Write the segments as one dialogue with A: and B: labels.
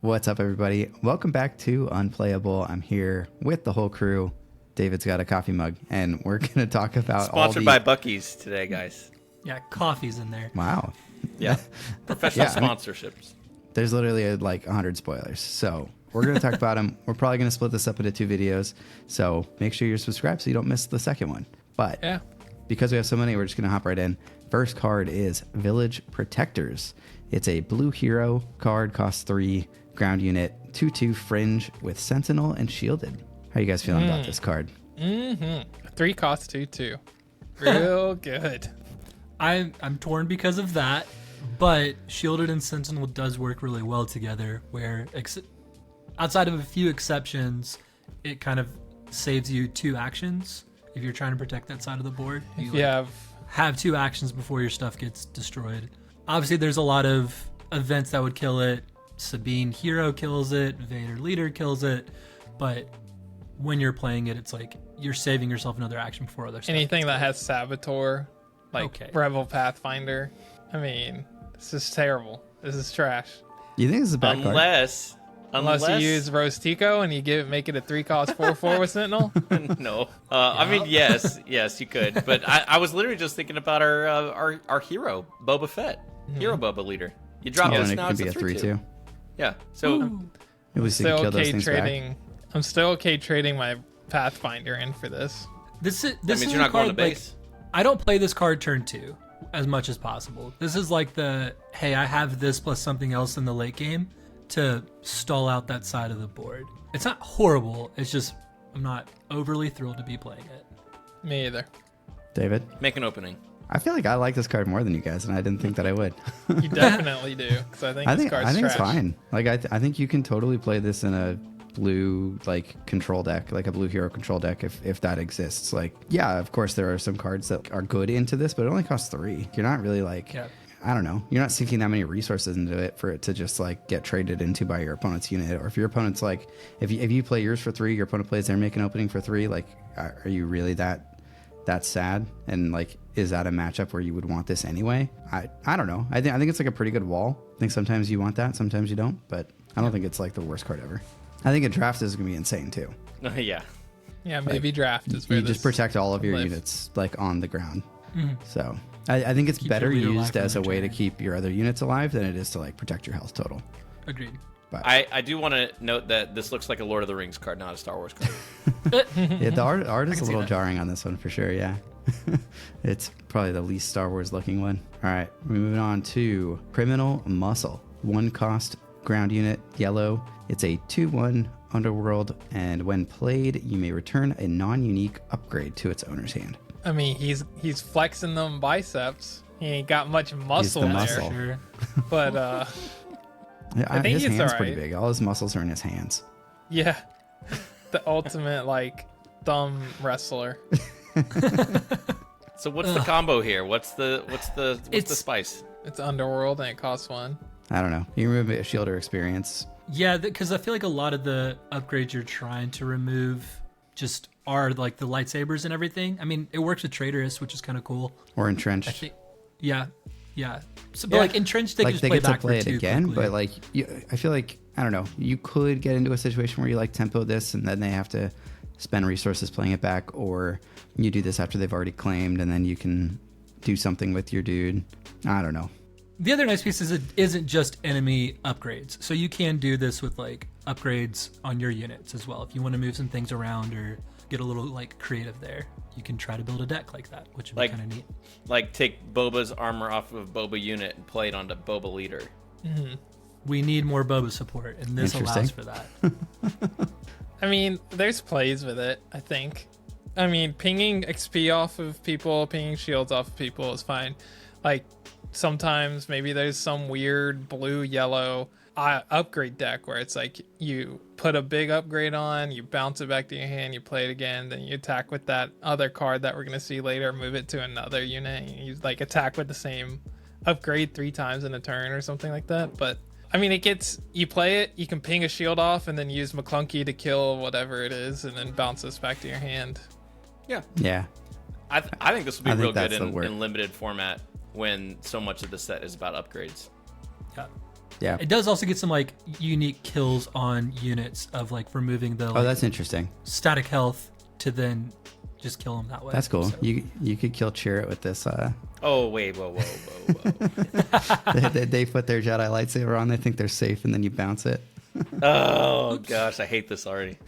A: What's up, everybody? Welcome back to Unplayable. I'm here with the whole crew. David's got a coffee mug, and we're going to talk about
B: Sponsored by Buc-ee's today, guys.
C: Yeah, coffee's in there.
A: Wow.
B: Yeah, professional
A: Yeah, I mean-
B: sponsorships.
A: There's literally like 100 spoilers. So we're going to talk about them. We're probably going to split this up into 2 videos. So make sure you're subscribed so you don't miss the second one. But
D: Yeah.
A: because we have so many, we're just going to hop right in. First card is Village Protectors. It's a blue hero card, costs 3, ground unit, 2/2 fringe with Sentinel and Shielded. How you guys feeling about this card?
D: 3 costs 2/2. Real good.
C: I'm torn because of that, but Shielded and Sentinel does work really well together, where outside of a few exceptions, it kind of saves you 2 actions if you're trying to protect that side of the board. You
D: Yeah.
C: have 2 actions before your stuff gets destroyed. Obviously, there's a lot of events that would kill it. Sabine Hero kills it, Vader Leader kills it, but when you're playing it, it's like you're saving yourself another action before other stuff.
D: Anything that has Saboteur, like
C: Okay.
D: Rebel Pathfinder. I mean, this is terrible. This is trash.
A: You think this is a bad card?
B: Unless
D: Unless you use Rostico and you make it a 3 cost 4/4 with Sentinel.
B: no. I mean, yes, you could. But I was literally just thinking about our hero, Boba Fett, hero Boba Leader. You drop
A: Oh,
B: this
A: and it
B: now,
A: can
B: it's
A: be
B: a
A: a
B: 3/2.
A: 3/2.
B: Yeah. So
A: At least you can
D: Still
A: kill those
D: okay
A: things back.
D: trading. I'm still okay trading my Pathfinder in for this.
C: This
B: that
C: is
B: means
C: a
B: you're not going to
C: card, like,
B: base.
C: I don't play this card turn 2 as much as possible. This is like hey, I have this plus something else in the late game to stall out that side of the board. It's not horrible. It's just I'm not overly thrilled to be playing it.
D: Me either.
A: David?
B: Make an opening.
A: I feel like I like this card more than you guys, and I didn't think that I would.
D: You definitely do, because I think
A: I
D: this
A: think
D: card's
A: I think
D: trash.
A: it's fine. Like I think you can totally play this in a blue like control deck, like a blue hero control deck, if that exists. Like, yeah, of course there are some cards that are good into this, but it only costs 3. You're not really like,
C: Yeah.
A: I don't know, you're not sinking that many resources into it for it to just like get traded into by your opponent's unit. Or if your opponent's like, if you play yours for 3, your opponent plays their make an opening for 3. Like, are you really that sad? And like, is that a matchup where you would want this anyway? I don't know. I think it's like a pretty good wall. I think sometimes you want that, sometimes you don't, but I don't think it's like the worst card ever. I think a draft is gonna be insane too.
B: Yeah.
D: Yeah, maybe draft is where
A: You just
D: this
A: protect all of your
D: live.
A: units like on the ground. So I think it's
C: Keep
A: better
C: your leader alive
A: used
C: on
A: as a
C: the
A: way to
C: turn.
A: keep your other units alive than it is to like protect your health total.
C: Agreed.
A: But
B: I do want to note that this looks like a Lord of the Rings card, not a Star Wars card.
A: yeah, the art is a
C: can see
A: little
C: that.
A: jarring on this one for sure. Yeah, it's probably the least Star Wars looking one. All right, we're moving on to Criminal Muscle. 1 cost ground unit, yellow. It's a 2/1 underworld, and when played, you may return a non-unique upgrade to its owner's hand.
D: I mean, he's flexing them biceps. He ain't got much muscle
A: the
D: there,
A: muscle.
C: Sure.
D: but I think
A: his
D: he's
A: hand's
D: all
A: pretty
D: right.
A: big. All his muscles are in his hands.
D: yeah, the ultimate like thumb wrestler.
B: So what's the combo here? What's the
C: It's-
B: spice?
D: It's Underworld and it costs 1.
A: I don't know. You can remove a shielder experience.
C: Yeah, because I feel like a lot of the upgrades you're trying to remove just are like the lightsabers and everything. I mean, it works with Traitorous, which is kind of cool.
A: Or
C: I
A: entrenched.
C: think, yeah. So, but
D: Yeah.
C: like Entrenched, they
A: Like
C: can just
A: they
C: play
A: get to
C: back
A: play
C: for
A: it
C: 2
A: again,
C: quickly.
A: but like I feel like I don't know. You could get into a situation where you like tempo this, and then they have to spend resources playing it back, or you do this after they've already claimed, and then you can do something with your dude. I don't know.
C: The other nice piece is it isn't just enemy upgrades. So you can do this with like upgrades on your units as well. If you want to move some things around or get a little like creative there, you can try to build a deck like that, which would
B: Like-
C: be kind of neat.
B: Like take Boba's armor off of Boba unit and play it onto Boba Leader.
C: We need more Boba support, and this allows
A: Interesting.
C: for that.
D: I mean, there's plays with it, I think. I mean, pinging XP off of people, pinging shields off of people is fine. Like, sometimes maybe there's some weird blue-yellow upgrade deck where it's like you put a big upgrade on, you bounce it back to your hand, you play it again, then you attack with that other card that we're going to see later, move it to another unit, and you like attack with the same upgrade 3 times in a turn or something like that. But I mean, you play it, you can ping a shield off and then use McClunky to kill whatever it is and then bounce this back to your hand.
B: Yeah.
A: Yeah.
B: I think this will be
A: I think
B: real good
A: that's the word.
B: in limited format when so much of the set is about upgrades.
C: Yeah.
A: Yeah.
C: It does also get some like unique kills on units of like removing the
A: Oh,
C: like,
A: that's interesting.
C: static health to then just kill them that way.
A: That's cool.
C: So-
A: You could kill Chirrut with this.
B: Oh wait, whoa.
A: They put their Jedi lightsaber on. They think they're safe, and then you bounce it.
B: Oh gosh, I hate this already.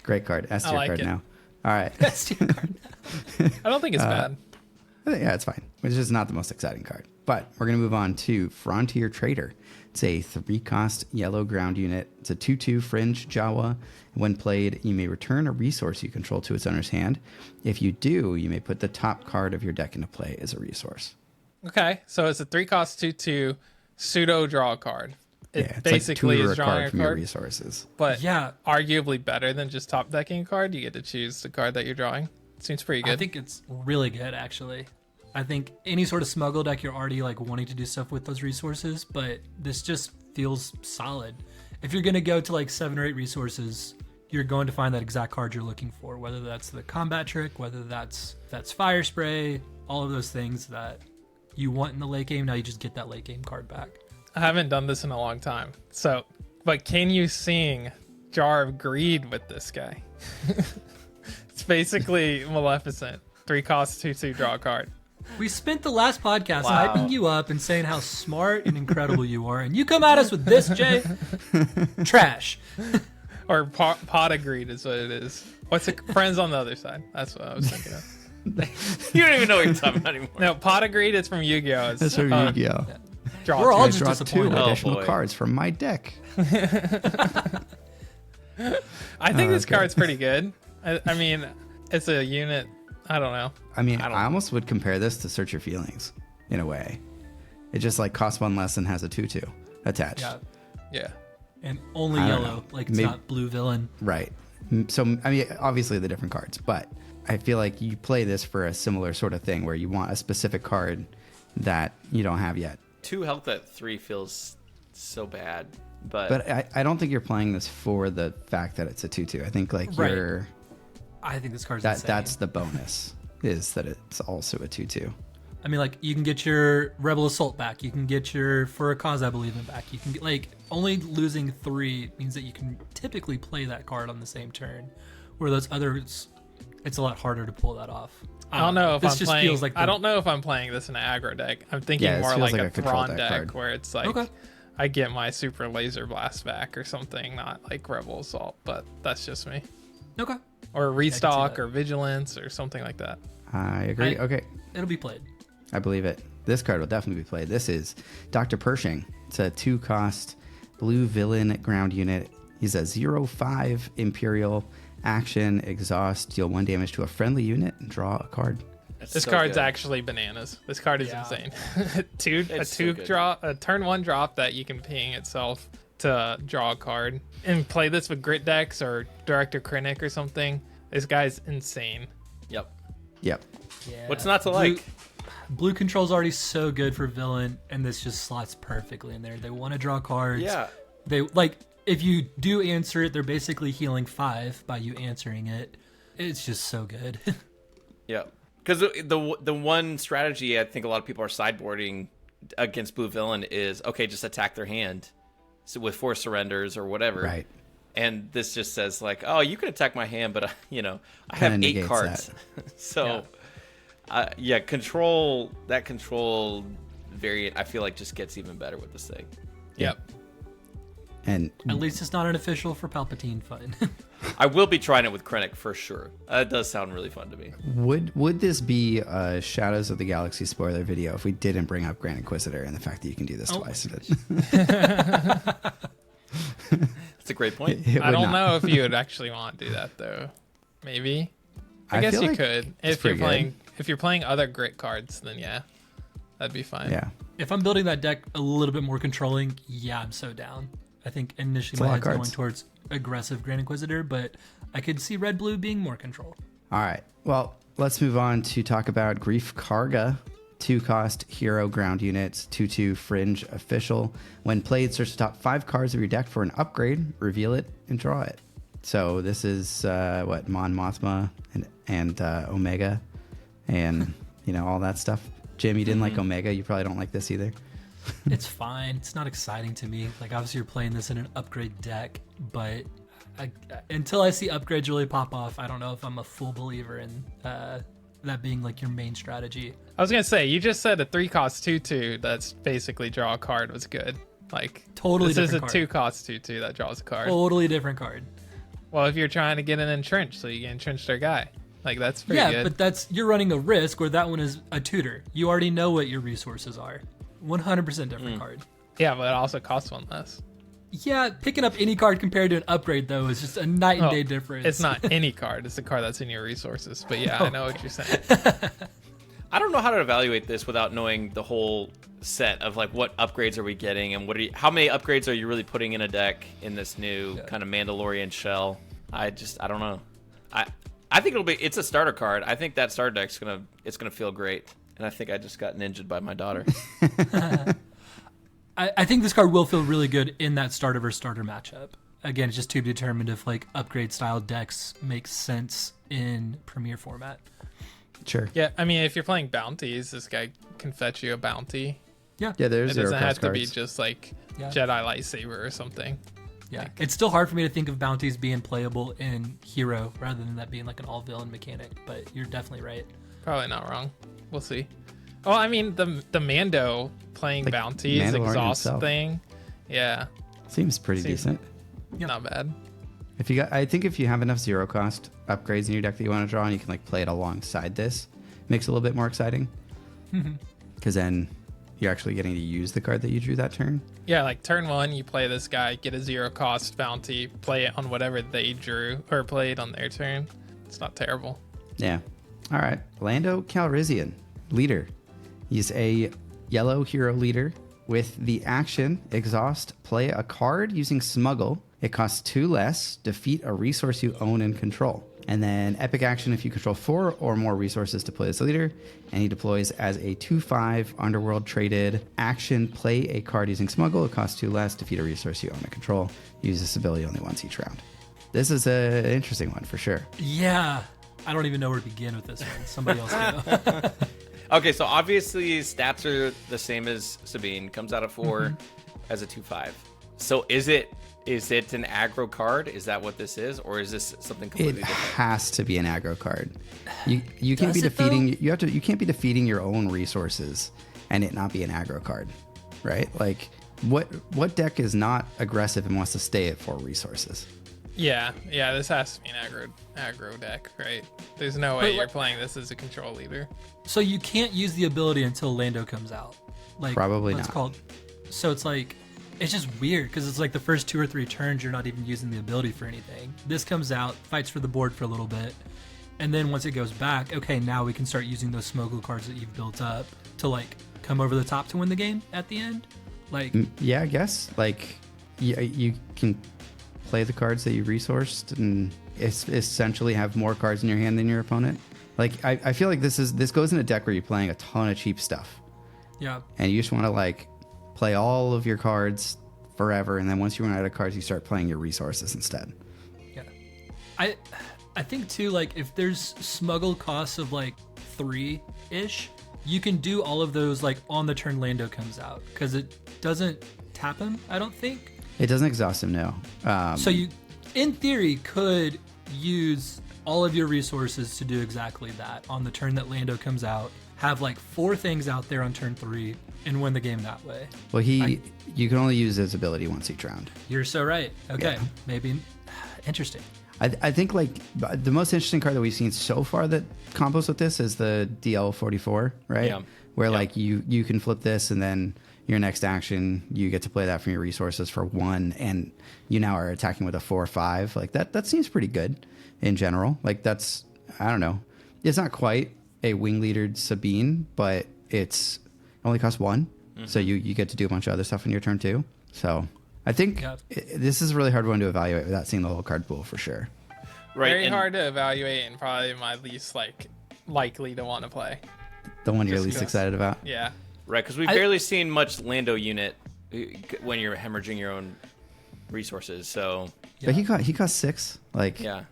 A: Great card. S tier
D: like
A: card
D: it.
A: now. All right.
C: That's your card.
D: I don't think it's bad.
A: I think, yeah, it's fine. It's just not the most exciting card. But we're going to move on to Frontier Trader. It's a 3-cost yellow ground unit. It's a 2/2 Fringe Jawa. When played, you may return a resource you control to its owner's hand. If you do, you may put the top card of your deck into play as a resource.
D: Okay, so it's a 3-cost 2/2 pseudo draw card. It
A: Yeah, it's
D: basically
A: like
D: is
A: tutor a
D: drawing
A: card
D: a
A: from your
D: card,
A: resources.
D: but
C: Yeah.
D: arguably better than just top decking a card. You get to choose the card that you're drawing. Seems pretty
C: I
D: good.
C: think it's really good, actually. I think any sort of smuggle deck, you're already like wanting to do stuff with those resources, but this just feels solid. If you're going to go to like 7 or 8 resources, you're going to find that exact card you're looking for, whether that's the combat trick, whether that's fire spray, all of those things that you want in the late game. Now you just get that late game card back.
D: I haven't done this in a long time. So, but can you sing Jar of Greed with this guy? It's basically Maleficent. 3-cost 2/2 draw a card.
C: We spent the last podcast
B: Wow.
C: hyping you up and saying how smart and incredible you are, and you come at us with this, Jay? Trash.
D: Or pot of greed is what it is. What's it? Friends on the other side. That's what I was thinking of.
B: You don't even know what you're talking about anymore.
D: No, pot of greed is from Yu-Gi-Oh. It's,
A: That's from Yu-Gi-Oh!
D: Draw
C: We're all
A: I
C: just
A: draw 2
C: disappointed.
B: Oh,
A: additional
B: boy.
A: cards from my deck.
D: I think this
A: okay.
D: card's pretty good. I mean, it's a unit. I don't know.
A: I mean,
B: I don't-
A: I almost would compare this to Search Your Feelings in a way. It just like costs 1 less and has a 2/2 attached.
C: Yeah.
D: Yeah.
C: And only
A: I don't
C: yellow.
A: know.
C: Like it's
A: Maybe-
C: not blue villain.
A: Right. So, I mean, obviously the different cards, but I feel like you play this for a similar sort of thing where you want a specific card that you don't have yet.
B: 2 health at 3 feels so bad, but
A: But I don't think you're playing this for the fact that it's a 2/2. I think like
C: Right.
A: you're
C: I think this card's
A: that
C: insane.
A: that's the bonus is that it's also a 2/2.
C: I mean, like, you can get your Rebel Assault back. You can get your For a Cause I Believe in back. You can get, like, only losing 3 means that you can typically play that card on the same turn. Where those others, it's a lot harder to pull that off.
D: I don't know if
C: this
D: I'm
C: just
D: playing.
C: feels like
D: I don't know if I'm playing this in an aggro deck. I'm thinking
A: Yeah, this
D: more
A: feels
D: like
A: like
D: a
A: a control
D: Thrawn
A: deck
D: deck
A: card.
D: where it's like
C: Okay.
D: I get my Super Laser Blast back or something, not like Rebel Assault. But that's just me.
C: Okay.
D: Or Restock
C: that.
D: or Vigilance or something like that.
A: I agree. Okay.
C: It'll be played.
A: I believe it. This card will definitely be played. This is Dr. Pershing. It's a 2-cost blue villain ground unit. He's a 0/5 Imperial action exhaust. Deal 1 damage to a friendly unit and draw a card.
B: it's
D: This
B: so
D: card's
B: good.
D: actually bananas. This card is
C: Yeah.
D: insane. a two
B: It's so good.
D: draw, a turn 1 drop that you can ping itself to draw a card and play this with grit decks or Director Krennic or something. This guy's insane.
B: Yep.
A: Yep.
C: Yeah.
B: What's not to
C: Blue-
B: like?
C: Blue control's already so good for villain, and this just slots perfectly in there. They want to draw cards.
B: Yeah.
C: They like if you do answer it, they're basically healing 5 by you answering it. It's just so good.
B: Yeah, because the one strategy I think a lot of people are sideboarding against blue villain is okay, just attack their hand, so with 4 surrenders or whatever.
A: Right.
B: And this just says like, oh, you can attack my hand, but I
A: Kinda
B: have 8
A: negates
B: cards. So, yeah, control variant. I feel like just gets even better with this thing.
D: Yep.
A: And
C: At least it's not unofficial for Palpatine fun.
B: I will be trying it with Krennic for sure. That does sound really fun to me.
A: would this be a Shadows of the Galaxy spoiler video if we didn't bring up Grand Inquisitor and the fact that you can do this
C: Oh
A: twice?
B: That's a great point.
A: It
D: I
A: would
D: don't
A: not.
D: know if you would actually want to do that though. Maybe. I guess
A: feel
D: you
A: like
D: could.
A: it's
D: If you're
A: pretty good.
D: playing if you're playing other grit cards, then yeah. That'd be fine.
A: Yeah.
C: If I'm building that deck a little bit more controlling, yeah, I'm so down. I think initially
A: It's a
C: my
A: lot of
C: head's going
A: cards.
C: towards aggressive Grand Inquisitor, but I could see red blue being more control.
A: All right. Well, let's move on to talk about Grief Karga. 2-cost hero ground units, 2/2 Fringe official. When played, search the top 5 cards of your deck for an upgrade, reveal it, and draw it. So this is Mon Mothma and Omega, and all that stuff. Jim, you didn't like Omega. You probably don't like this either.
C: It's fine. It's not exciting to me. Like, obviously, you're playing this in an upgrade deck, but until I see upgrades really pop off, I don't know if I'm a full believer in that being like your main strategy.
D: I was gonna say, you just said a 3-cost 2/2 that's basically draw a card was good. Like,
C: Totally
D: this is a
C: different card.
D: 2-cost 2/2 that draws a card.
C: Totally different card.
D: Well, if you're trying to get an entrench, so you can entrench their guy. Like, that's pretty
C: Yeah,
D: good.
C: but you're running a risk where that one is a tutor. You already know what your resources are. 100% different card.
D: Yeah, but it also costs one less.
C: Yeah, picking up any card compared to an upgrade though is just a night and
D: Well,
C: day difference.
D: It's not any card. It's the card that's in your resources. But yeah, I know what you're saying.
B: I don't know how to evaluate this without knowing the whole set of like what upgrades are we getting and how many upgrades are you really putting in a deck in this new kind of Mandalorian shell. I don't know. I think it's a starter card. I think that starter deck's gonna feel great. And I think I just got ninja'd by my daughter.
C: I think this card will feel really good in that starter versus starter matchup. Again, it's just to be determined if like upgrade style decks make sense in Premier format.
A: Sure.
D: Yeah, I mean, if you're playing bounties, this guy can fetch you a bounty.
A: Yeah, there's
D: It
A: zero
D: doesn't
A: cost
D: have to be
A: cards.
D: just like
C: Yeah.
D: Jedi lightsaber or something.
C: Yeah, it's still hard for me to think of bounties being playable in Hero rather than that being like an all villain mechanic. But you're definitely right.
D: Probably not wrong. We'll see. Well, I mean, the Mando playing
A: Like
D: bounties,
A: Mandalorian
D: exhaust
A: himself.
D: thing. Yeah,
A: Seems pretty
D: Seems-
A: decent.
D: not bad.
A: I think if you have enough zero cost upgrades in your deck that you want to draw, and you can like play it alongside this, makes it a little bit more exciting. Because then you're actually getting to use the card that you drew that turn.
D: Yeah, like turn 1, you play this guy, get a 0-cost bounty, play it on whatever they drew or played on their turn. It's not terrible.
A: Yeah. All right. Lando Calrissian, leader. He's a yellow hero leader with the action exhaust. Play a card using smuggle. It costs 2 less. Defeat a resource you own and control. And then epic action if you control 4 or more resources to play this leader. And he deploys as a 2/5 underworld traded action. Play a card using smuggle. It costs 2 less. Defeat a resource you own and control. Use this ability only once each round. This is an interesting one for sure.
C: Yeah, I don't even know where to begin with this one. Somebody else go.
B: Okay, so obviously stats are the same as Sabine. Comes out of 4 as a 2/5. So is it an aggro card? Is that what this is, or is this something
A: It
B: completely different?
A: has to be an aggro card. You can't be
C: Does it, though?
A: defeating you can't be defeating your own resources and it not be an aggro card, right? Like what deck is not aggressive and wants to stay at 4 resources?
D: Yeah, this has to be an aggro deck, right? There's no way
C: But,
D: you're
C: like-
D: playing this as a control leader.
C: So you can't use the ability until Lando comes out. Like
A: Probably
C: what's
A: not.
C: Called. So it's like it's just weird because it's like the first 2 or 3 turns you're not even using the ability for anything. This comes out, fights for the board for a little bit, and then once it goes back, okay, now we can start using those smuggle cards that you've built up to like come over the top to win the game at the end. Like
A: Yeah, I guess. Like you can play the cards that you resourced and essentially have more cards in your hand than your opponent. Like I feel like this goes in a deck where you're playing a ton of cheap stuff.
C: yeah,
A: And you just want to like play all of your cards forever, and then once you run out of cards, you start playing your resources instead.
C: yeah. I think too, like if there's smuggle costs of like 3-ish, you can do all of those like on the turn Lando comes out because it doesn't tap him, I don't think.
A: It doesn't exhaust him, no.
C: So you, in theory, could use all of your resources to do exactly that on the turn that Lando comes out. Have like 4 things out there on turn 3 and win the game that way.
A: Well, you can only use his ability once each round.
C: You're so right. Okay,
A: Yeah.
C: maybe interesting.
A: I think like the most interesting card that we've seen so far that combos with this is the DL44, right?
B: Yeah.
A: Where
B: Yeah.
A: like you can flip this and then your next action you get to play that from your resources for 1, and you now are attacking with a 4/5. Like that seems pretty good in general. Like that's, I don't know, it's not quite a wing leadered Sabine, but it only costs 1, so you get to do a bunch of other stuff in your turn too. So I think
C: Yeah.
A: this is a really hard one to evaluate without seeing the whole card pool for sure.
B: Right.
D: Very
B: and-
D: hard to evaluate and probably my least likely to want to play.
A: The one you're
D: Just
A: least
D: 'cause.
A: excited about.
D: Yeah.
B: Right, because we've barely seen much Lando unit when you're hemorrhaging your own resources. So
A: But he cost 6. Like
B: yeah,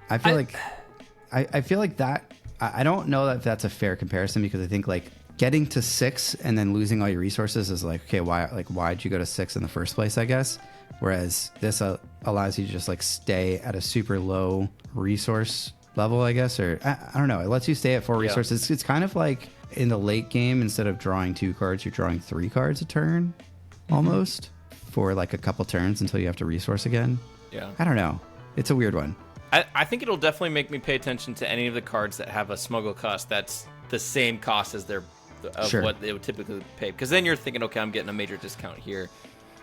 A: I feel like that. I don't know that that's a fair comparison because I think like getting to 6 and then losing all your resources is like, okay, why'd you go to 6 in the first place, I guess. Whereas this allows you to just like stay at a super low resource level, I guess, or I don't know. It lets you stay at 4 resources. It's kind of like in the late game, instead of drawing 2 cards, you're drawing 3 cards a turn almost for like a couple turns until you have to resource again.
B: Yeah.
A: I don't know. It's a weird one.
B: I think it'll definitely make me pay attention to any of the cards that have a smuggle cost that's the same cost as their what they would typically pay. Because then you're thinking, okay, I'm getting a major discount here.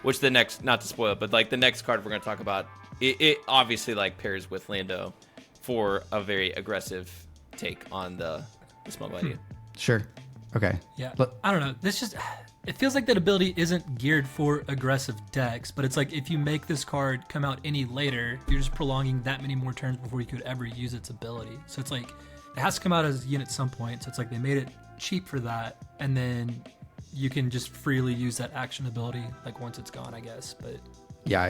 B: Which the next, not to spoil it, but like the next card we're going to talk about, it obviously like pairs with Lando for a very aggressive take on the smuggle idea.
A: Sure. Okay.
C: Yeah.
A: But
C: I don't know. It feels like that ability isn't geared for aggressive decks, but it's like if you make this card come out any later, you're just prolonging that many more turns before you could ever use its ability. So it's like it has to come out as a unit at some point. So it's like they made it cheap for that, and then you can just freely use that action ability like once it's gone, I guess. But
A: yeah,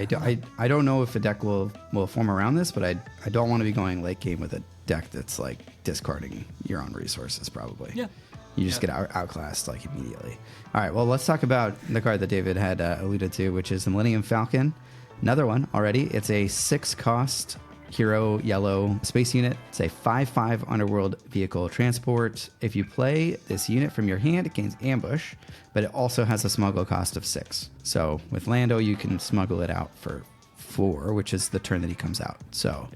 A: I don't know if a deck will form around this, but I don't want to be going late game with a deck that's like discarding your own resources probably.
C: yeah.
A: You just get outclassed like immediately. All right, well, let's talk about the card that David had alluded to, which is the Millennium Falcon. Another one already. It's a 6-cost hero yellow space unit. It's a 5/5 underworld vehicle transport. If you play this unit from your hand, it gains ambush, but it also has a smuggle cost of 6. So with Lando, you can smuggle it out for 4, which is the turn that he comes out. So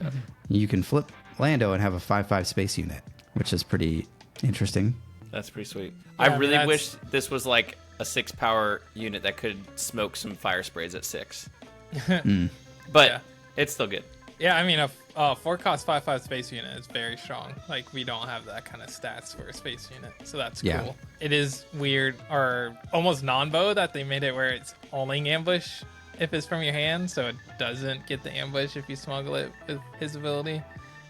A: you can flip Lando and have a 5/5 space unit, which is pretty interesting.
B: That's pretty sweet.
D: Yeah,
B: I really
D: that's-
B: wish this was like a 6-power unit that could smoke some fire sprays at 6. But
D: Yeah.
B: it's still good.
D: Yeah, I mean, a 4-cost 5/5 space unit is very strong. Like, we don't have that kind of stats for a space unit, so that's
A: Yeah.
D: cool. It is weird, or almost non-bow, that they made it where it's only ambush if it's from your hand, so it doesn't get the ambush if you smuggle it with his ability.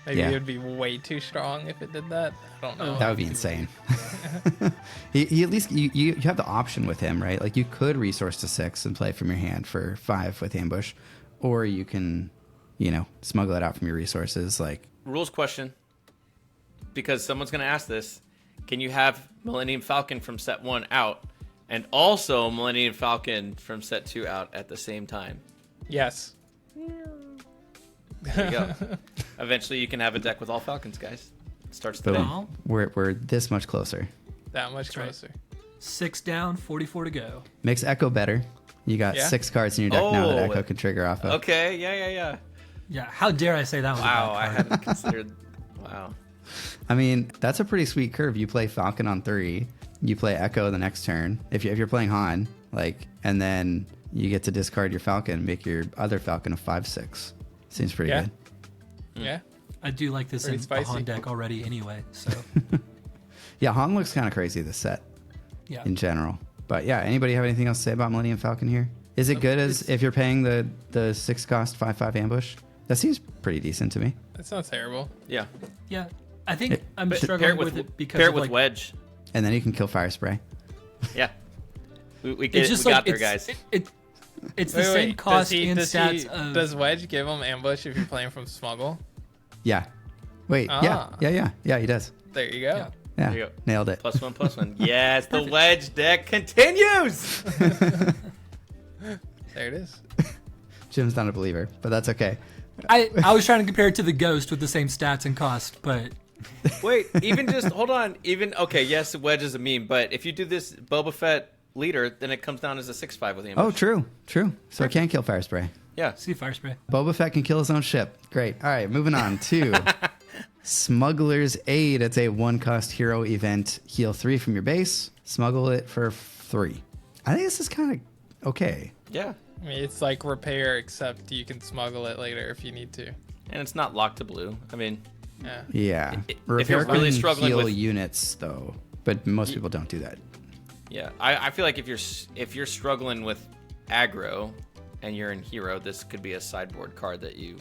D: Maybe
A: Yeah.
D: it would be way too strong if it did that. I don't know.
A: That would be insane. he at least you have the option with him, right? Like you could resource to 6 and play from your hand for 5 with ambush, or you can, smuggle it out from your resources. Like
B: Rules question, because someone's going to ask this. Can you have Millennium Falcon from set 1 out and also Millennium Falcon from set 2 out at the same time?
D: Yes.
B: There you go. Eventually you can have a deck with all Falcons, guys. It starts today.
C: Well,
A: we're this much closer.
D: That much
C: right.
D: closer.
C: 6 down, 44 to go.
A: Makes Echo better. You got
D: Yeah.
A: 6 cards in your deck now that
B: Oh.
A: Echo can trigger off of.
B: Okay, yeah.
C: Yeah, how dare I say that was
B: Wow,
C: a
B: I
C: bad card.
B: hadn't considered. Wow.
A: I mean, that's a pretty sweet curve. You play Falcon on 3, you play Echo the next turn. If you're playing Han, and then you get to discard your Falcon, make your other Falcon a 5/6. Seems pretty
D: Yeah.
A: good.
D: Yeah.
C: I do like this
D: Pretty
C: in the
D: spicy.
C: Han deck already anyway, so
A: Yeah, Han looks kind of crazy this set
C: yeah.
A: in general. But yeah, anybody have anything else to say about Millennium Falcon here? Is it good as if you're paying the 6-cost 5/5 ambush? That seems pretty decent to me.
D: That's not terrible.
B: Yeah.
C: Yeah, I think I'm
B: But
C: struggling
B: pair it
C: with
B: with
C: it because
B: pair it
C: of,
B: with
C: like,
B: Wedge.
A: And then you can kill Fire Spray.
B: Yeah. We
C: it's
B: get it.
C: just
B: We
C: like
B: got there,
C: it's,
B: guys.
C: it's the same cost and stats of
D: Does Wedge give him ambush if you're playing from smuggle?
A: Yeah. Wait.
D: Ah.
A: Yeah. He does.
D: There you go.
C: Yeah.
A: Yeah.
B: There you go.
A: Nailed it.
B: +1/+1. Yes, the Wedge deck continues.
D: There it is.
A: Jim's not a believer, but that's okay.
C: I was trying to compare it to the Ghost with the same stats and cost, but
B: Wait, even just hold on. Okay, yes, Wedge is a meme, but if you do this Boba Fett leader, then it comes down as a 6/5 with ambush.
A: Oh, true. So it can kill Fire Spray.
B: Yeah.
C: see fire spray.
A: Boba Fett can kill his own ship. Great. All right, moving on to Smuggler's Aid. It's a 1-cost hero event. Heal 3 from your base. Smuggle it for 3. I think this is kind of okay.
B: Yeah.
D: I mean, it's like repair, except you can smuggle it later if you need to.
B: And it's not locked to blue. I mean,
D: Yeah.
A: Yeah.
B: If you're really struggling
A: heal
B: with-
A: units, though, but most people don't do that.
B: yeah. I feel like if you're struggling with aggro and you're in hero, this could be a sideboard card that you,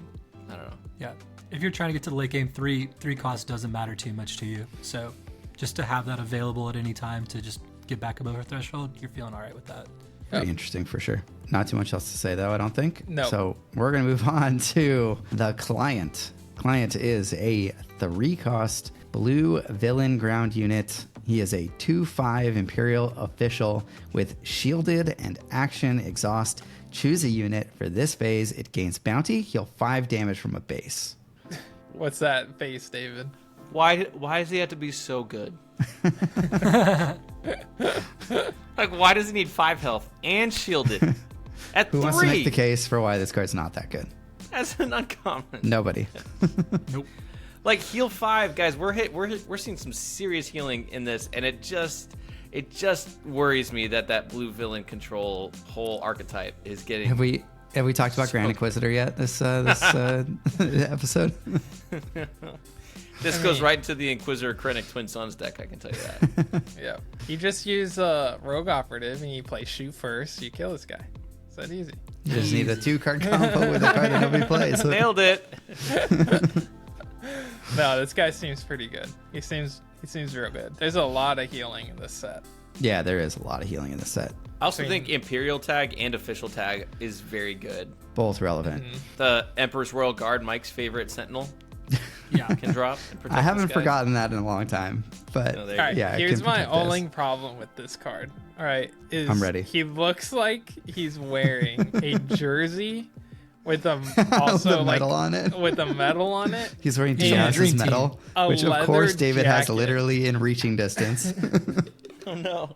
B: I don't know.
C: Yeah, if you're trying to get to the late game, three cost doesn't matter too much to you. So just to have that available at any time to just get back above our threshold, you're feeling all right with that.
A: Pretty interesting for sure. Not too much else to say, though, I don't think.
D: No.
A: So we're going to move on to the Client. Client is a 3-cost blue villain ground unit. He is a 2/5 Imperial official with shielded and action exhaust. Choose a unit. For this phase, it gains bounty, heal 5 damage from a base.
D: What's that face, David?
B: Why does he have to be so good? Like, why does he need 5 health and shielded at
A: Who
B: 3?
A: wants to make the case for why this card's not that good?
B: As an uncommon.
A: Nobody.
C: Nope.
B: Like, heal 5, guys. We're seeing some serious healing in this, and it just worries me that blue villain control whole archetype is getting.
A: Have we talked about Grand Inquisitor yet? This episode.
B: This goes right into the Inquisitor Krennic Twin Sons deck, I can tell you that.
D: Yeah. You just use Rogue Operative and you play shoot first. You kill this guy. It's that easy.
A: You just need a 2-card combo with a card that nobody plays.
B: Nailed it.
D: No, this guy seems pretty good. He seems real good. There's a lot of healing in this set.
A: Yeah, there is a lot of healing in this set.
B: I also think Imperial tag and Official tag is very good.
A: Both relevant.
B: The Emperor's Royal Guard, Mike's favorite Sentinel,
C: Yeah.
B: can drop. And protect
A: I haven't
B: this guy.
A: forgotten that in a long time. But
B: No, there you
D: All right,
A: yeah, it
D: here's
A: can
D: my
A: protect this.
D: only problem with this card. All right, is
A: I'm ready.
D: He looks like he's wearing a jersey with a also
A: the
D: like
A: medal on it.
D: with a medal on it.
A: He's wearing
D: Yeah.
A: Diaz's
C: Dream Team.
A: medal,
D: A
A: which of
D: leather
A: course David has
D: jacket.
A: literally in reaching distance.
B: Oh no.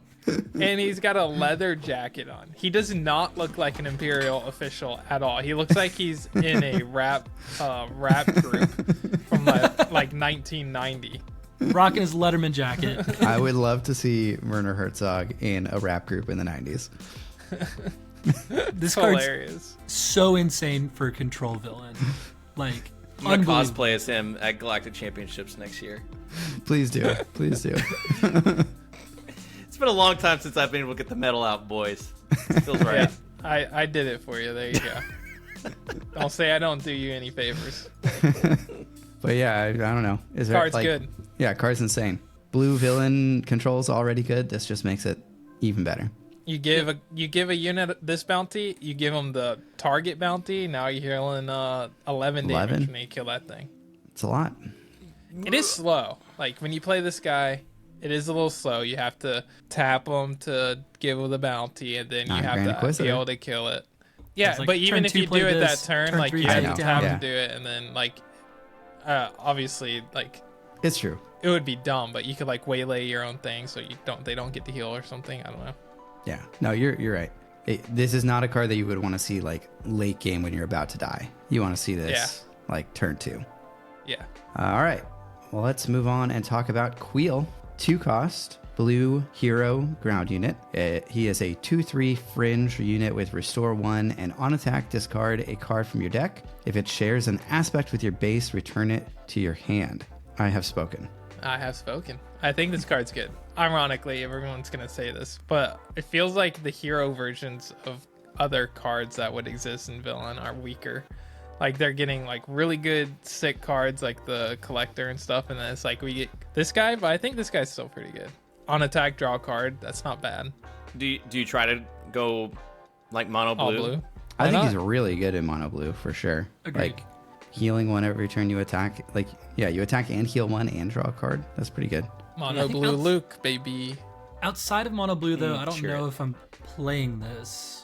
D: And he's got a leather jacket on. He does not look like an Imperial official at all. He looks like he's in a rap group from like 1990.
C: Rocking his Letterman jacket.
A: I would love to see Werner Herzog in a rap group in the 90s.
C: This
D: It's
C: card's
D: hilarious.
C: so insane for a control villain. Like,
B: I'm gonna
C: unbelievable.
B: cosplay as him at Galactic Championships next year.
A: Please do. Please do.
B: It's been a long time since I've been able to get the medal out, boys. It feels right.
D: Yeah, I did it for you. There you go. Don't say I don't do you any favors.
A: But yeah, I don't know. Is there,
D: Card's
A: like,
D: good.
A: Yeah, card's insane. Blue villain control's already good. This just makes it even better.
D: You give a unit this bounty, you give them the target bounty. Now you're healing 11 damage
A: 11?
D: when you kill that thing.
A: It's a lot.
D: It is slow. Like when you play this guy, it is a little slow. You have to tap him to give him the bounty, and then you
A: Not
D: have
A: Grand
D: to
A: Inquisitor.
D: be able to kill it. Yeah,
C: It's like,
D: but even
C: turn
D: if
C: 2
D: you
C: play
D: do it
C: this,
D: that turn,
C: turn
D: like
C: 3
D: you
A: I
D: have
A: know,
D: to tap
A: yeah.
D: to do it, and then like obviously like
A: It's true.
D: it would be dumb, but you could like waylay your own thing so they don't get the heal or something. I don't know.
A: Yeah. No, you're right. This is not a card that you would want to see like late game when you're about to die. You want to see this like turn 2.
D: Yeah.
A: All right. Well, let's move on and talk about Queel. 2 cost, blue hero ground unit. He is a 2/3 fringe unit with restore 1, and on attack, discard a card from your deck. If it shares an aspect with your base, return it to your hand. I have spoken.
D: I have spoken. I think this card's good. Ironically, everyone's going to say this, but it feels like the hero versions of other cards that would exist in Villain are weaker. Like they're getting like really good sick cards like the collector and stuff, and then it's like we get this guy, but I think this guy's still pretty good. On attack, draw a card. That's not bad.
B: Do you try to go like mono
D: All
B: blue?
D: blue.
A: I
D: Why
A: think
D: not?
A: he's really good in mono blue for sure.
C: Agreed.
A: Like healing 1 every turn you attack. Like, yeah, you attack and heal 1 and draw a card. That's pretty good.
D: Mono
C: I think
D: blue
C: that's-
D: Luke, baby.
C: Outside of mono blue, though, I don't
B: sure.
C: know if I'm playing this.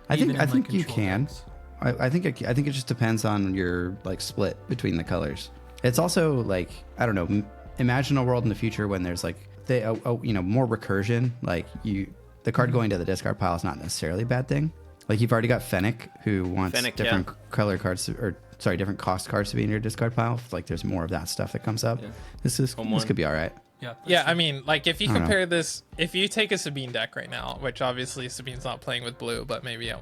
A: I think
C: even in, like,
A: you
C: control
A: can.
C: decks.
A: I think it just depends on your like split between the colors. It's also like, I don't know, imagine a world in the future when there's like more recursion. Like the card going to the discard pile is not necessarily a bad thing. Like you've already got Fennec who wants
B: Fennec,
A: different color cards different cost cards to be in your discard pile. Like there's more of that stuff that comes up.
B: Yeah.
A: This
B: Home one.
A: could be all right.
C: Yeah.
D: Yeah, I mean, like if you
A: I don't know.
D: compare this, if you take a Sabine deck right now, which obviously Sabine's not playing with blue, but maybe at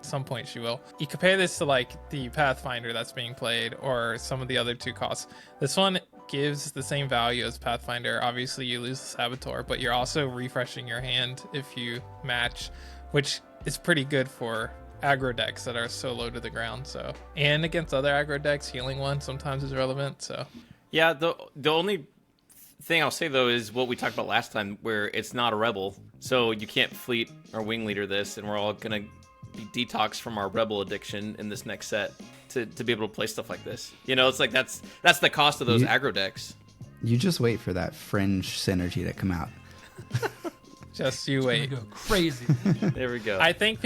D: some point she will. You compare this to like the Pathfinder that's being played, or some of the other 2 costs. This one gives the same value as Pathfinder. Obviously, you lose the Saboteur, but you're also refreshing your hand if you match, which is pretty good for aggro decks that are so low to the ground. So, and against other aggro decks, healing 1 sometimes is relevant. So,
B: Yeah, the only thing I'll say though is what we talked about last time, where it's not a rebel, so you can't fleet or wing leader this, and we're all gonna be detoxed from our rebel addiction in this next set to be able to play stuff like this. You know, it's like that's the cost of those aggro decks.
A: You just wait for that fringe synergy to come out.
D: Just you
C: Gonna
D: wait.
C: go crazy.
B: There we go.
D: I think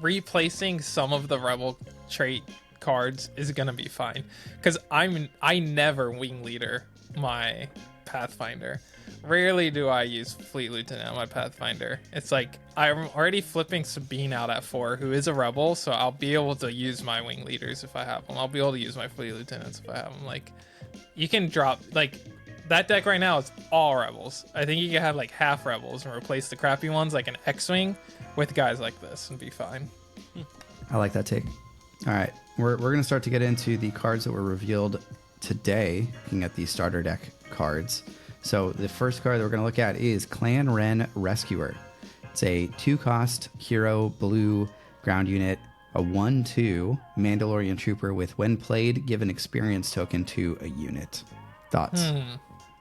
D: replacing some of the rebel trait cards is gonna be fine, because I never wing leader my Pathfinder. Rarely do I use Fleet Lieutenant on my Pathfinder. It's like I'm already flipping Sabine out at 4, who is a rebel, so I'll be able to use my wing leaders if I have them. I'll be able to use my Fleet Lieutenants if I have them. Like, you can drop, like, that deck right now is all rebels. I think you can have like half rebels and replace the crappy ones like an X-Wing with guys like this and be fine.
A: I like that take. All right, we're going to start to get into the cards that were revealed today, looking at the starter deck cards. So the first card that we're going to look at is Clan Ren Rescuer. It's a 2-cost hero blue ground unit, a 1/2 Mandalorian trooper with, when played, give an experience token to a unit. Thoughts?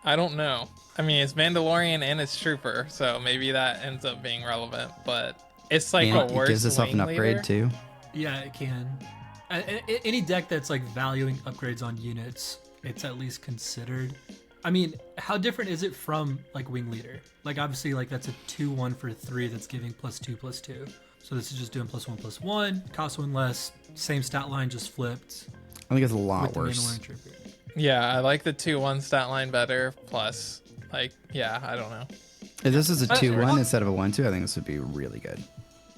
D: I don't know. I mean, it's Mandalorian and it's trooper, so maybe that ends up being relevant, but it's like
A: And
D: a
A: it
D: worse
A: gives itself an
D: wing
A: upgrade
D: leader.
A: too.
C: Yeah, it can. Any deck that's like valuing upgrades on units, it's at least considered. I mean, how different is it from like Wing Leader? Like obviously, like that's a 2/1 for 3 that's giving +2/+2. So this is just doing +1/+1, cost 1 less, same stat line, just flipped.
A: I think it's a lot
C: with the
A: worse.
C: Mandalorian Trooper.
D: Yeah, I like the 2/1 stat line better. Plus, like, yeah, I don't know.
A: If this is a 2/1
C: uh,
A: instead of a 1/2, I think this would be really good.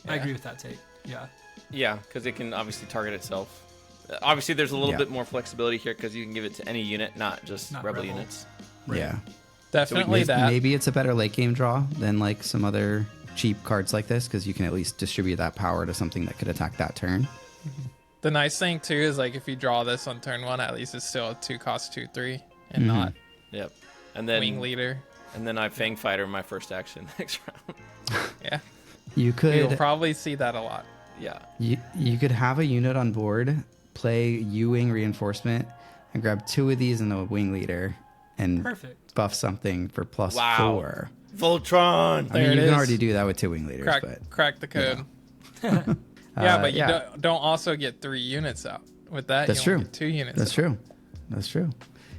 C: I
D: Yeah.
C: agree with that take. Yeah.
B: Yeah, because it can obviously target itself. Obviously, there's a little
A: Yeah.
B: bit more flexibility here because you can give it to any unit, not just
C: Not
B: rebel
C: rebel.
B: units.
A: Yeah.
D: Definitely
A: Maybe,
D: that.
A: maybe it's a better late game draw than like some other cheap cards like this, because you can at least distribute that power to something that could attack that turn.
D: The nice thing too is like if you draw this on turn 1, at least it's still a 2-cost 2/3 and
A: Mm-hmm.
D: not
B: Yep. And then
D: wing leader.
B: and then I Fang Fighter my first action next round.
D: Yeah,
A: You
D: you'll
A: could
D: probably see that a lot.
B: Yeah.
A: you could have a unit on board, play U-Wing Reinforcement, and grab 2 of these in the Wing Leader and
C: Perfect.
A: buff something for +4.
B: Wow. Voltron.
A: I
D: There
A: mean,
D: it
A: you can
D: is.
A: already do that with 2 Wing Leaders, but
D: Crack the code. Yeah, but you
A: yeah.
D: don't also get 3 units out. With that,
A: That's
D: you only
A: true.
D: get 2 units.
A: That's
D: out.
A: true. That's true. And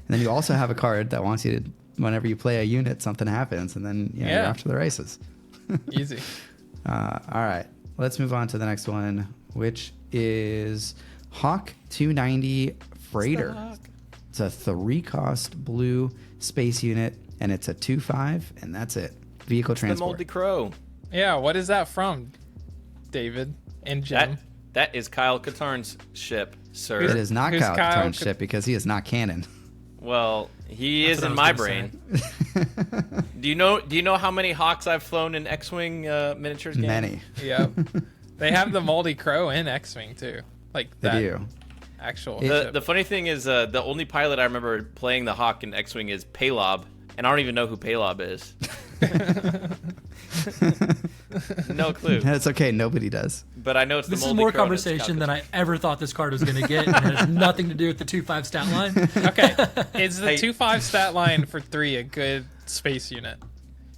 A: then you also have a card that wants you to, whenever you play a unit, something happens, and then you're
D: Yeah.
A: off to the races.
D: Easy.
A: All right, let's move on to the next one, which is Hawk 290 Freighter. It's a 3-cost blue space unit, and it's a 2/5, and that's it. Vehicle
B: The
A: transport.
B: Moldy Crow.
D: Yeah, what is that from, David and Jim?
B: That is Kyle Katarn's ship, sir.
A: It is not
D: Who's
A: Kyle
D: Kyle
A: Katarn's
D: Kat-
A: ship because he is not canon.
B: Well, he
C: That's
B: is
C: what
B: in
C: I
B: my
C: was gonna
B: brain. Do you know how many Hawks I've flown in X-wing miniatures game?
A: Many.
D: Yep. They have the Moldy Crow in X-Wing too. Like
A: They
D: that
A: do.
D: actual
B: The
D: ship.
B: the funny thing is, the only pilot I remember playing the Hawk in X-wing is Palob, and I don't even know who Palob is. No clue.
A: That's okay. Nobody does.
B: But I know it's the
C: This is
B: Moldy
C: more
B: Crow and it's
C: conversation
B: Kyle
C: than I ever thought this card was going to get. And it has nothing to do with the 2/5 stat line.
D: Okay, is the
B: Hey.
D: 2/5 stat line for 3 a good space unit?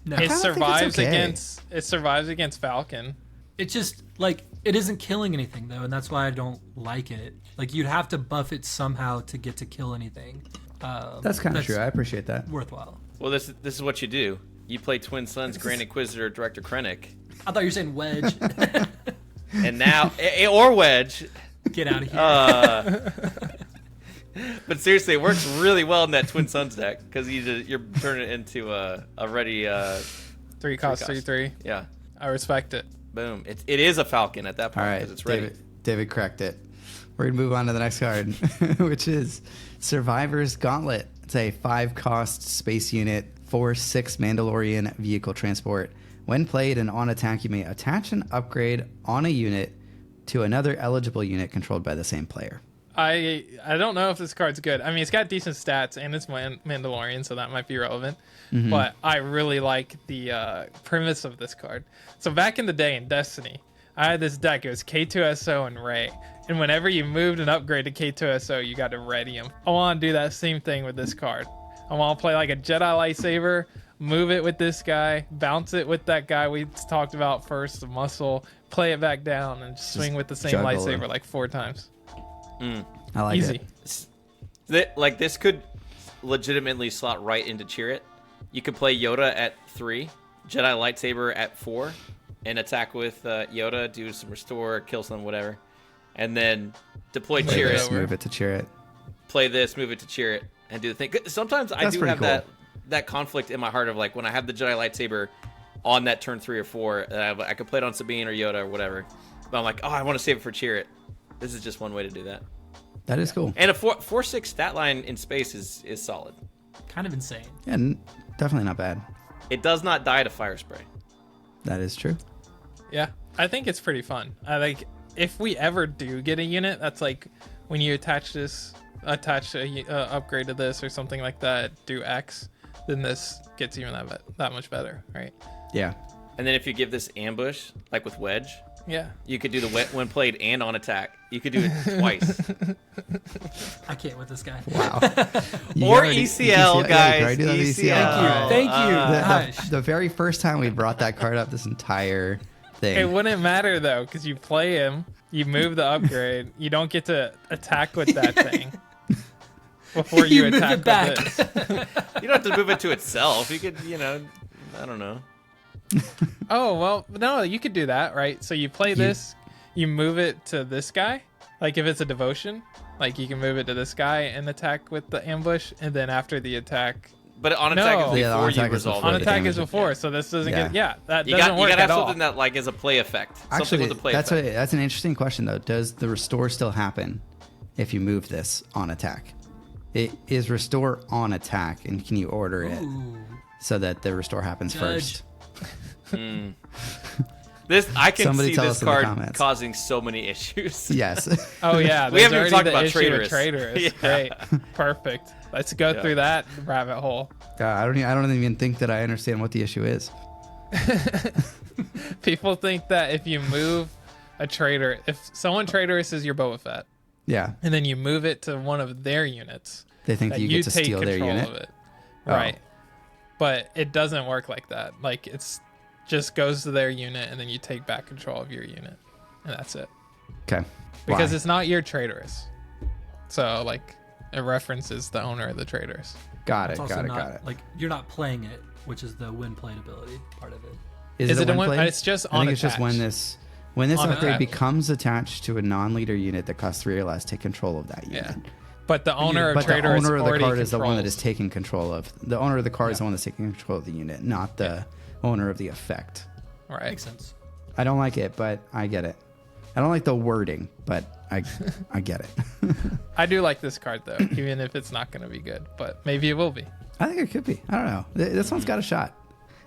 C: No.
D: It
A: think it's
D: survives
A: okay.
D: against Falcon.
C: It's just like it isn't killing anything though, and that's why I don't like it. Like you'd have to buff it somehow to get to kill anything.
A: That's kind of true. I appreciate that.
C: Worthwhile.
B: Well, this is what you do. You play Twin Sons, Grand Inquisitor, Director Krennic,
C: I thought you were saying Wedge.
B: and now or Wedge.
C: Get out of here.
B: But seriously, it works really well in that Twin Sons deck because you're turning it into a ready
D: 3 cost 3/3.
B: 3. Yeah,
D: I respect it.
B: boom. It is a Falcon at that
A: All
B: point
A: right,
B: because it's ready.
A: David correct it. We're gonna move on to the next card, which is Survivor's Gauntlet. It's a 5-cost space unit, 4/6 Mandalorian vehicle transport. When played and on attack, you may attach an upgrade on a unit to another eligible unit controlled by the same player.
D: I don't know if this card's good. I mean, it's got decent stats and it's Mandalorian, so that might be relevant. But I really like the premise of this card. So back in the day in Destiny, I had this deck. It was K2SO and Rey. And whenever you moved an upgrade to K2SO, you got to ready him. I want to do that same thing with this card. I want to play like a Jedi lightsaber, move it with this guy, bounce it with that guy we talked about first, the muscle, play it back down, and swing with the same
A: juggle
D: lightsaber
A: him.
D: like 4 times.
A: I like
D: Easy.
A: it.
B: Like this could legitimately slot right into Chirrut. You could play Yoda at 3, Jedi Lightsaber at 4, and attack with Yoda, do some restore, kill some, whatever. And then deploy
A: Play
B: Chirrut.
A: this, move it to Chirrut.
B: Play this, move it to Chirrut, and do the thing. Sometimes I
A: That's
B: do
A: pretty
B: have
A: cool.
B: that conflict in my heart of like when I have the Jedi Lightsaber on that turn 3 or 4, I could play it on Sabine or Yoda or whatever. But I'm like, oh, I want to save it for Chirrut. This is just one way to do that.
A: That is cool.
B: And a 4/6 stat line in space is solid.
C: Kind of insane.
A: Yeah, definitely not bad.
B: It does not die to fire spray.
A: That is true.
D: Yeah, I think it's pretty fun. I like if we ever do get a unit that's like when you attach a upgrade to this or something like that, do X, then this gets even that much better, right?
A: Yeah.
B: And then if you give this ambush, like with Wedge,
D: Yeah.
B: you could do the when played and on attack. You could do it twice.
C: I can't with this guy.
A: Wow.
B: Or ECL, guys.
A: Yeah, do that with ECL.
C: Thank you.
A: The, the very first time we brought that card up, this entire thing.
D: It wouldn't matter though, because you play him, you move the upgrade, you don't get to attack with that thing before you
C: move
D: attack
C: it back.
D: with this.
B: You don't have to move it to itself. You could, I don't know.
D: Oh well, no, you could do that, right? So you play this, you move it to this guy. Like if it's a devotion, like you can move it to this guy and attack with the ambush, and then after the attack,
B: But on attack
D: No.
B: is
A: Yeah,
B: before
A: on
B: you
A: attack is
B: resolve
A: before
D: on
B: it.
A: the
D: attack
A: damage.
D: is before. So this doesn't
A: Yeah.
D: that
B: You
D: doesn't work
B: gotta
D: at
B: have
D: all.
B: something that like is a play effect. Something
A: Actually,
B: with a play
A: that's
B: effect.
A: that's an interesting question though. Does the restore still happen if you move this on attack? It is restore on attack, and can you order it
C: Ooh.
A: so that the restore happens
C: Judge.
A: first?
B: This I can
A: Somebody
B: see
A: tell
B: this
A: us in the
B: card
A: comments.
B: causing so many issues.
A: Yes.
D: Oh yeah,
B: We haven't even
D: there's
B: talked
D: already
B: about
D: the issue with
B: traitorous.
D: traitorous.
B: Yeah.
D: Great, perfect. Let's go
B: Yeah.
D: through that rabbit hole.
A: I don't even think that I understand what the issue is.
D: People think that if you move a traitor, if someone traitorous is your Boba Fett,
A: Yeah,
D: and then you move it to one of their units,
A: they think
D: that
A: you
D: you
A: get to
D: take
A: steal their
D: control
A: unit.
D: of it,
A: Oh.
D: right? But it doesn't work like that. Like it's just goes to their unit, and then you take back control of your unit, and that's it.
A: Okay.
D: Because
A: Why?
D: it's not your traitorous, so like it references the owner of the traitors.
A: Got it.
C: It's also
A: Got it.
C: not,
A: Got it.
C: Like you're not playing it, which is the win played ability part of it.
D: Is it a
A: win
D: win-
A: play?
D: it's just
A: I
D: on
A: think it's just when
D: attach.
A: this
D: On
A: upgrade
D: attach.
A: becomes attached to a non-leader unit that costs 3 or less, take control of that unit.
D: Yeah. But the owner of
A: But the
D: traitors
A: owner of the
D: already
A: card is the one that is
D: controls.
A: taking control of. The owner of the card is the one that's taking control of the unit, not the owner of the effect.
D: Right.
C: Makes sense.
A: I don't like it, but I get it. I don't like the wording, but I get it.
D: I do like this card though, even if it's not going to be good, but maybe it will be.
A: I think it could be. I don't know. This one's got a shot.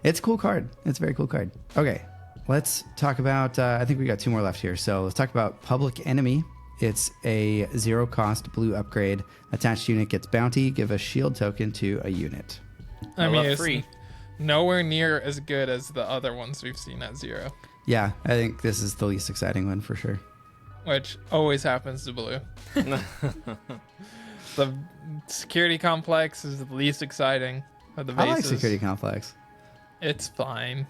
A: It's a cool card. It's a very cool card. Okay, let's talk about. I think we got 2 more left here. So let's talk about Public Enemy. It's a 0-cost blue upgrade. Attached unit gets bounty. Give a shield token to a unit.
D: I
B: I
D: mean,
B: love
D: it's
B: free.
D: nowhere near as good as the other ones we've seen at 0,
A: Yeah, I think this is the least exciting one for sure.
D: which always happens to blue. The security complex is the least exciting of the
A: I like
D: bases.
A: security complex.
D: It's fine.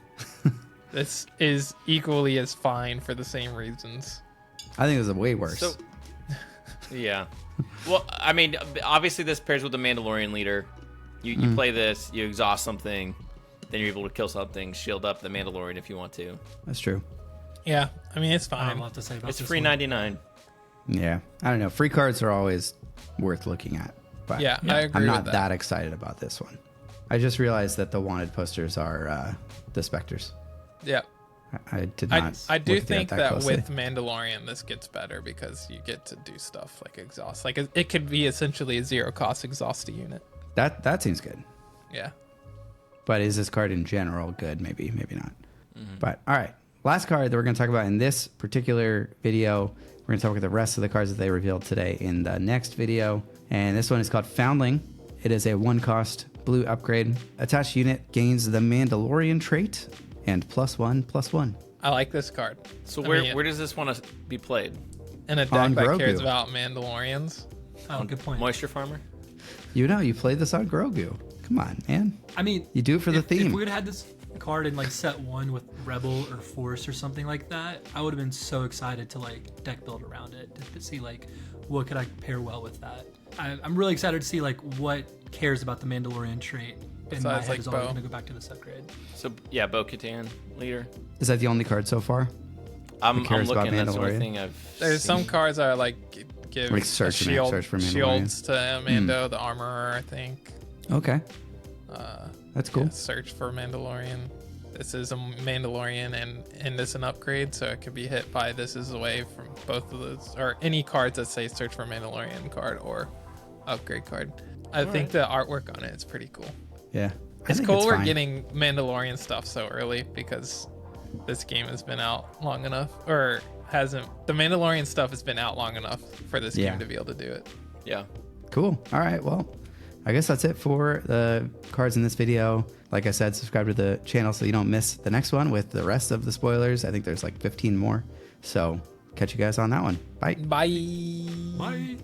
D: This is equally as fine for the same reasons.
A: I think this is way worse.
B: So, yeah. Well, I mean, obviously this pairs with the Mandalorian leader. You play this, you exhaust something, then you're able to kill something, shield up the Mandalorian if you want to.
A: That's true.
D: Yeah, I mean it's
C: I don't have
D: fine.
C: a lot to say about
B: It's
C: this
B: free
C: one.
B: 99.
A: Yeah, I don't know. Free cards are always worth looking at, but
D: Yeah, I agree
A: I'm
D: with
A: not
D: that.
A: that excited about this one. I just realized that the wanted posters are the Spectres.
D: Yeah.
A: I did
D: I,
A: not.
D: I do
A: look at
D: think that
A: closely.
D: with Mandalorian, this gets better because you get to do stuff like exhaust. Like it could be essentially a 0-cost exhaust unit.
A: that seems good.
D: Yeah.
A: But is this card in general good? Maybe not. But all right, last card that we're going to talk about in this particular video. We're going to talk about the rest of the cards that they revealed today in the next video. And this one is called Foundling. It is a 1-cost blue upgrade. Attached unit gains the Mandalorian trait and +1/+1.
D: I like this card.
B: So
D: I
B: where
D: mean,
B: where does this want to be played?
D: in a deck
A: on
D: that
A: Grogu.
D: cares about Mandalorians.
C: Oh, good point.
B: Moisture Farmer?
A: You know, you played this on Grogu. Come on, man.
C: I mean,
A: You do it for the
C: if
A: theme.
C: we would have had this, card in like set 1 with Rebel or Force or something like that, I would have been so excited to like deck build around it to see like what could I pair well with that. I'm really excited to see like what cares about the Mandalorian trait. In my
D: Besides,
C: head
D: like,
C: is always
D: Bo.
C: going to go back to this upgrade.
B: So yeah, Bo-Katan leader.
A: Is that the only card so far?
B: I'm
A: cares about
B: looking. That's the only
A: Mandalorian?
B: thing I've.
D: There's some
B: seen.
D: cards that are like give
A: Like
D: a
A: search for Mandalorian.
D: shields to Mando, the armorer, I think.
A: Okay,
D: Uh,
A: that's cool.
D: yeah, search for Mandalorian. This is a Mandalorian and this is an upgrade, so it could be hit by this is away from both of those, or any cards that say search for Mandalorian card or upgrade card. I think the artwork on it is pretty cool.
A: Yeah, I
D: It's
A: think
D: cool we're
A: fine.
D: getting Mandalorian stuff so early because this game has been out long enough, or hasn't. The Mandalorian stuff has been out long enough for this
A: Yeah.
D: game to be able to do it.
B: Yeah.
A: Cool. All right. Well, I guess that's it for the cards in this video. Like I said, subscribe to the channel so you don't miss the next one with the rest of the spoilers. I think there's like 15 more. So catch you guys on that one. Bye.
D: Bye.
C: Bye.